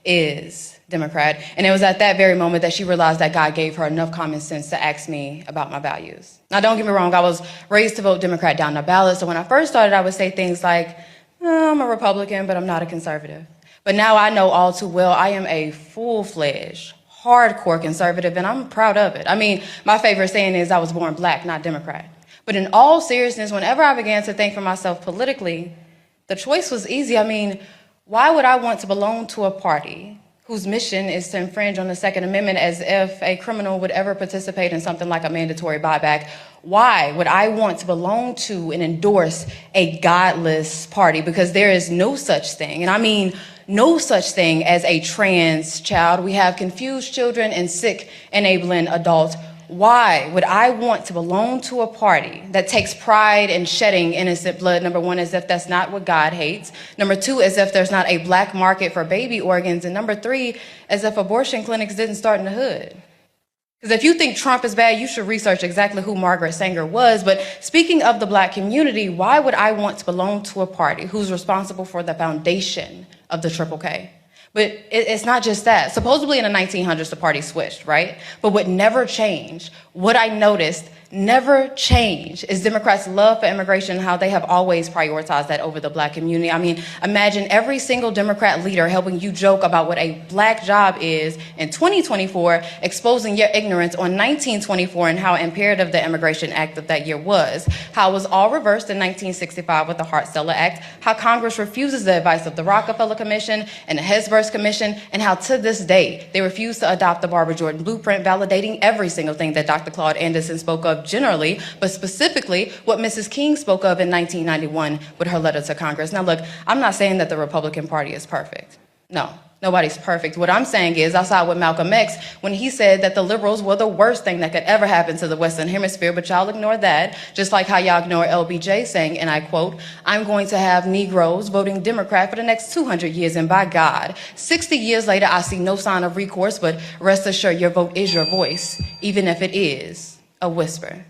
is Democrat. And it was at that very moment that she realized that God gave her enough common sense to ask me about my values. Now, don't get me wrong, I was raised to vote Democrat down the ballot. So when I first started, I would say things like, I'm a Republican, but I'm not a conservative. But now I know all too well I am a full-fledged, hardcore conservative, and I'm proud of it. I mean, my favorite saying is I was born black, not Democrat. But in all seriousness, whenever I began to think for myself politically, the choice was easy. I mean, why would I want to belong to a party whose mission is to infringe on the Second Amendment as if a criminal would ever participate in something like a mandatory buyback? Why would I want to belong to and endorse a godless party? Because there is no such thing, and I mean no such thing as a trans child. We have confused children and sick, enabling adults. Why would I want to belong to a party that takes pride in shedding innocent blood? Number one, as if that's not what God hates. Number two, as if there's not a black market for baby organs. And number three, as if abortion clinics didn't start in the hood. Because if you think Trump is bad, you should research exactly who Margaret Sanger was. But speaking of the black community, why would I want to belong to a party who's responsible for the foundation of the Triple K? But it's not just that. Supposedly in the 1900s, the party switched, right? But what never changed, what I noticed never changed, is Democrats' love for immigration and how they have always prioritized that over the black community. I mean, imagine every single Democrat leader helping you joke about what a black job is in 2024, exposing your ignorance on 1924 and how imperative the Immigration Act of that year was, how it was all reversed in 1965 with the Hart-Celler Act, how Congress refuses the advice of the Rockefeller Commission and the Hesburgh Commission, and how to this day they refuse to adopt the Barbara Jordan blueprint, validating every single thing that Dr. Claude Anderson spoke of generally, but specifically what Mrs. King spoke of in 1991 with her letter to Congress. Now look, I'm not saying that the Republican Party is perfect. No, nobody's perfect. What I'm saying is I side with Malcolm X when he said that the liberals were the worst thing that could ever happen to the Western Hemisphere, but y'all ignore that, just like how y'all ignore LBJ saying, and I quote, "I'm going to have Negroes voting Democrat for the next 200 years, and by God, 60 years later, I see no sign of recourse, but rest assured your vote is your voice, even if it is a whisper."